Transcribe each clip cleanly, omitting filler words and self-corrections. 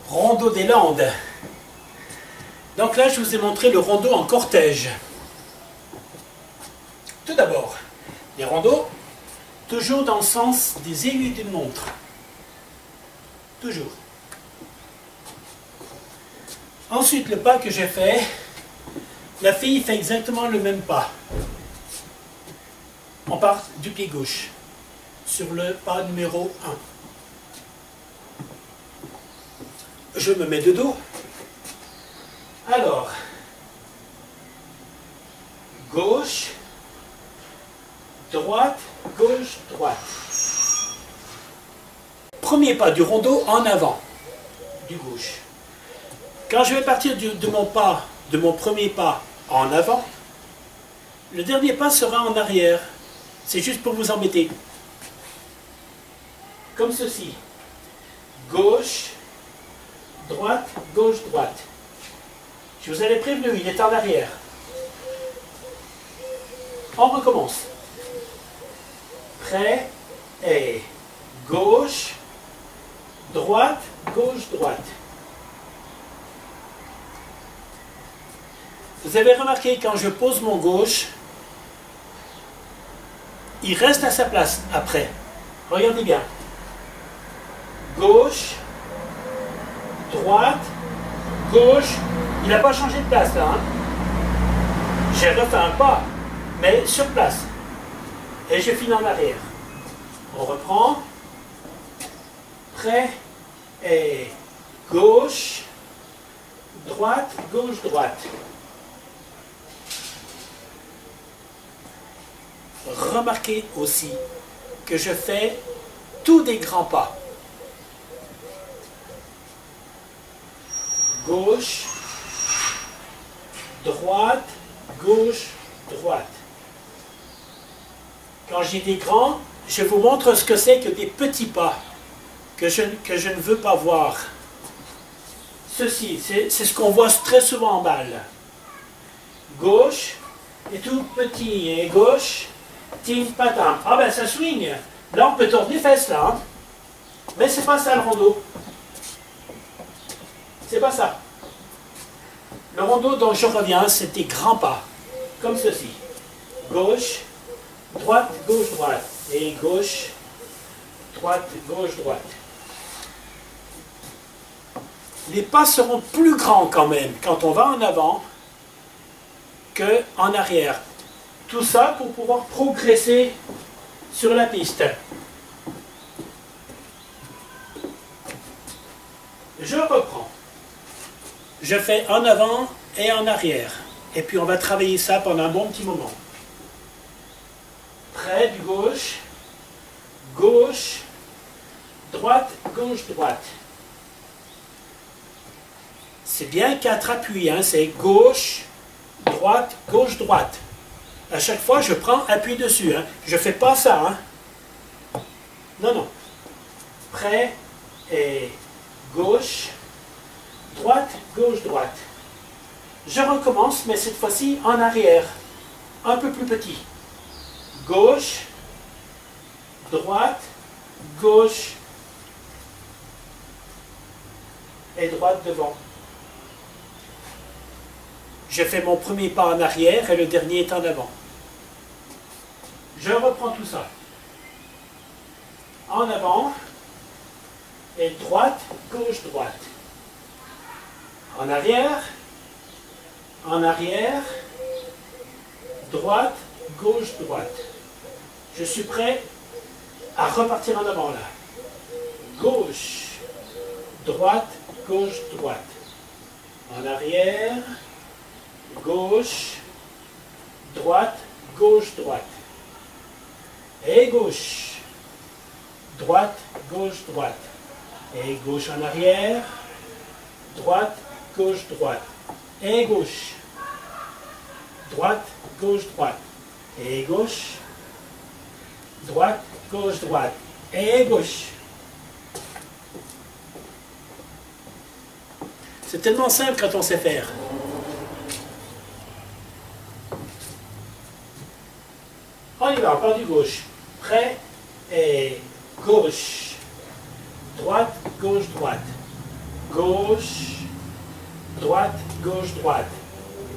Rondeau des Landes. Donc là, je vous ai montré le rondeau en cortège. Tout d'abord, les rondeaux, toujours dans le sens des aiguilles d'une montre. Toujours. Ensuite, le pas que j'ai fait, la fille fait exactement le même pas. On part du pied gauche, sur le pas numéro 1. Je me mets de dos. Alors, gauche, droite, gauche, droite. Premier pas du rondeau en avant, du gauche. Quand je vais partir de mon premier pas en avant, le dernier pas sera en arrière. C'est juste pour vous embêter. Comme ceci. Gauche, droite, gauche, droite. Je vous avais prévenu, il est en arrière. On recommence. Prêt et gauche, droite, gauche, droite. Vous avez remarqué, quand je pose mon gauche, il reste à sa place après. Regardez bien. Gauche, droite, gauche. Il n'a pas changé de place là. Hein? J'ai refait un pas, mais sur place. Et je finis en arrière. On reprend. Prêt et gauche, droite, gauche, droite. Remarquez aussi que je fais tous des grands pas. Gauche, droite, gauche, droite. Quand j'ai des grands, je vous montre ce que c'est que des petits pas que je ne veux pas voir. Ceci, c'est ce qu'on voit très souvent en balle. Gauche, et tout petit, et gauche, ting, patin. Ah ben ça swing. Là on peut tourner les fesses là. Hein. Mais c'est pas ça le rondeau. C'est pas ça. Le rondeau dont je reviens, c'est des grands pas. Comme ceci. Gauche, droite, gauche, droite. Et gauche, droite, gauche, droite. Les pas seront plus grands quand même quand on va en avant qu'en arrière. Tout ça pour pouvoir progresser sur la piste. Je reprends. Je fais en avant et en arrière. Et puis on va travailler ça pendant un bon petit moment. Prêt du gauche, gauche, droite, gauche, droite. C'est bien 4 appuis, hein? C'est gauche, droite, gauche, droite. À chaque fois, je prends appui dessus. Hein. Je ne fais pas ça. Hein. Non, non. Prêt et gauche, droite, gauche, droite. Je recommence, mais cette fois-ci en arrière. Un peu plus petit. Gauche, droite, gauche et droite devant. Je fais mon premier pas en arrière et le dernier est en avant. Je reprends tout ça. En avant et droite, gauche, droite. En arrière, droite, gauche, droite. Je suis prêt à repartir en avant là. Gauche, droite, gauche, droite. En arrière, gauche, droite, gauche, droite. Et gauche, droite, gauche, droite. Et gauche en arrière, droite, gauche, droite. Et gauche, droite, gauche, droite. Et gauche, droite, gauche, droite. Et gauche. C'est tellement simple quand on sait faire. On y va, on part du gauche. Prêt et gauche. Droite, gauche, droite. gauche, droite, gauche, droite,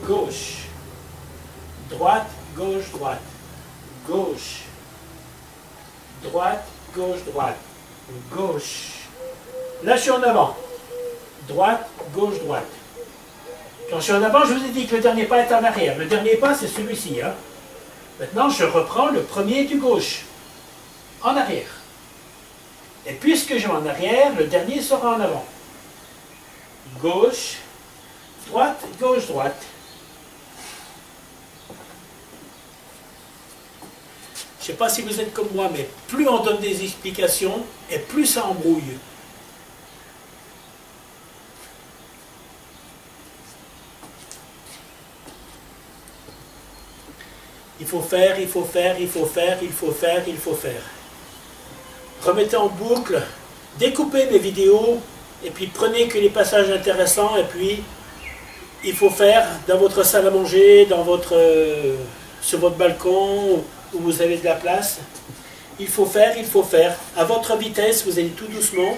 gauche, droite, gauche, droite, gauche, droite, gauche, droite, gauche. Là, je suis en avant. Droite, gauche, droite. Quand je suis en avant, je vous ai dit que le dernier pas est en arrière. Le dernier pas, c'est celui-ci. Hein. Maintenant, je reprends le premier du gauche. En arrière. Et puisque je vais en arrière, le dernier sera en avant. Gauche, droite, gauche, droite. Je ne sais pas si vous êtes comme moi, mais plus on donne des explications, et plus ça embrouille. Il faut faire, il faut faire, il faut faire, il faut faire, il faut faire. Remettez en boucle, découpez mes vidéos, et puis prenez que les passages intéressants, et puis il faut faire dans votre salle à manger, dans votre, sur votre balcon, où vous avez de la place. Il faut faire, à votre vitesse, vous allez tout doucement.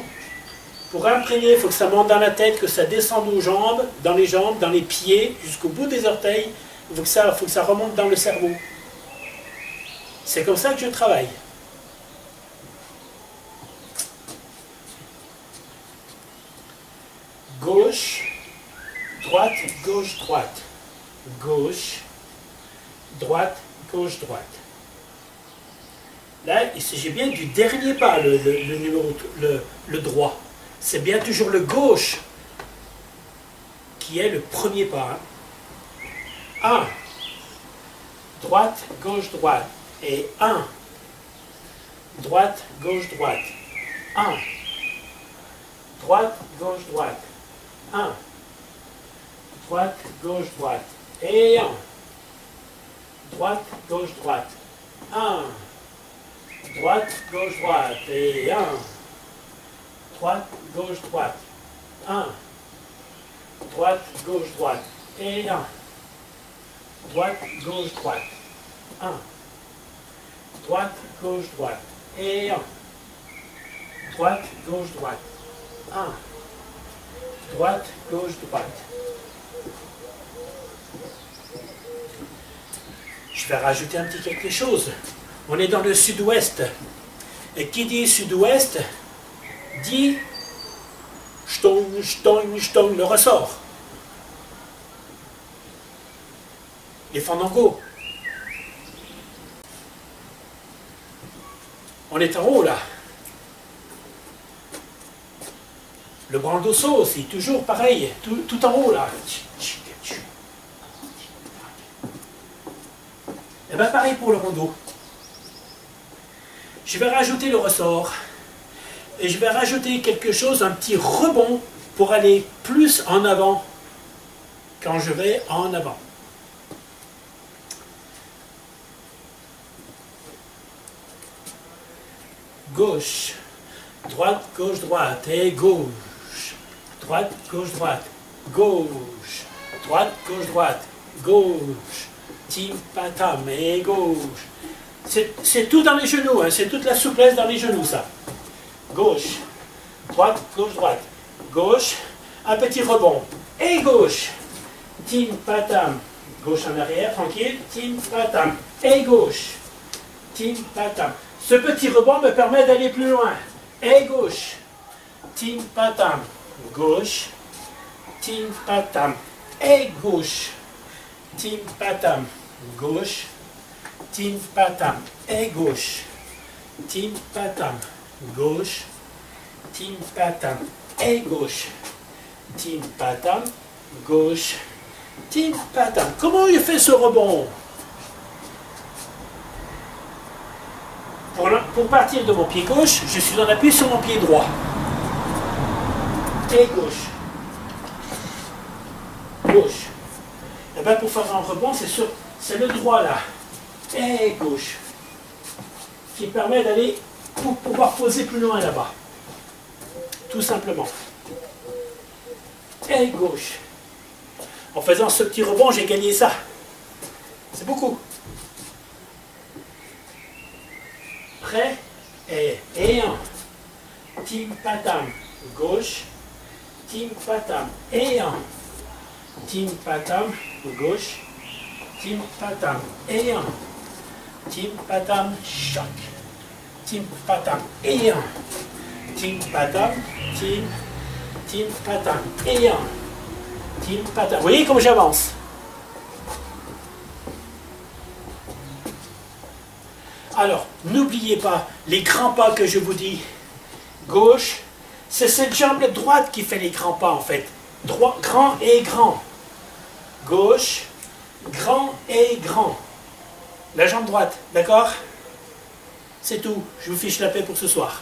Pour imprégner, il faut que ça monte dans la tête, que ça descende aux jambes, dans les pieds, jusqu'au bout des orteils. Il faut que ça remonte dans le cerveau. C'est comme ça que je travaille. Gauche, droite, gauche, droite. Gauche, droite, gauche, droite. Là, il s'agit bien du dernier pas, le droit. C'est bien toujours le gauche qui est le premier pas. Hein. 1. Droite, gauche, droite. Et 1. Droite, gauche, droite. 1. Droite, gauche, droite. 1. Droite, gauche, droite. Et 1. Droite, gauche, droite. 1. Droite, gauche, droite. Et 1. Droite, gauche, droite. 1. Droite, gauche, droite. Et 1. Droite, gauche, droite. 1. Droite, gauche, droite. Et 1. Droite, gauche, droite. 1. Droite, gauche, droite. Je vais rajouter un petit quelque chose. On est dans le sud-ouest. Et qui dit sud-ouest, dit stong, stong, stong, le ressort. Les fandangos. On est en haut là. Le brandosso aussi, toujours pareil, tout en haut là. Et bien pareil pour le rondo. Je vais rajouter le ressort. Et je vais rajouter quelque chose, un petit rebond pour aller plus en avant quand je vais en avant. Gauche, droite, gauche, droite, et gauche, droite, gauche, droite, gauche, droite, gauche, droite, gauche, tim, patam, et gauche. C'est tout dans les genoux, hein, c'est toute la souplesse dans les genoux, ça. Gauche, droite, gauche, droite, gauche, un petit rebond, et gauche, tim, patam, gauche en arrière, tranquille, tim, patam, et gauche, tim, patam. Ce petit rebond me permet d'aller plus loin. Et gauche. Tim patam. Gauche. Tim patam. Et gauche. Tim patam. Gauche. Tim patam. Et gauche. Tim patam. Gauche. Tim patam. Et gauche. Tim patam. Gauche. Tim patam. Comment il fait ce rebond? Pour partir de mon pied gauche, je suis en appui sur mon pied droit. Et gauche. Gauche. Et bien pour faire un rebond, c'est le droit là. Et gauche. Qui permet d'aller pour pouvoir poser plus loin là-bas. Tout simplement. Et gauche. En faisant ce petit rebond, j'ai gagné ça. C'est beaucoup. Prêt? Et 1. Tim patam. Gauche. tim patam, et 1. Tim patam, gauche, tim patam, et 1. Tim patam, choc. Tim patam, et 1. Tim patam, tim patam, et 1. Tim patam. Vous voyez comment j'avance? Alors, n'oubliez pas les grands pas que je vous dis. Gauche, c'est cette jambe droite qui fait les grands pas en fait. Droit, grand et grand. Gauche, grand et grand. La jambe droite, d'accord? C'est tout. Je vous fiche la paix pour ce soir.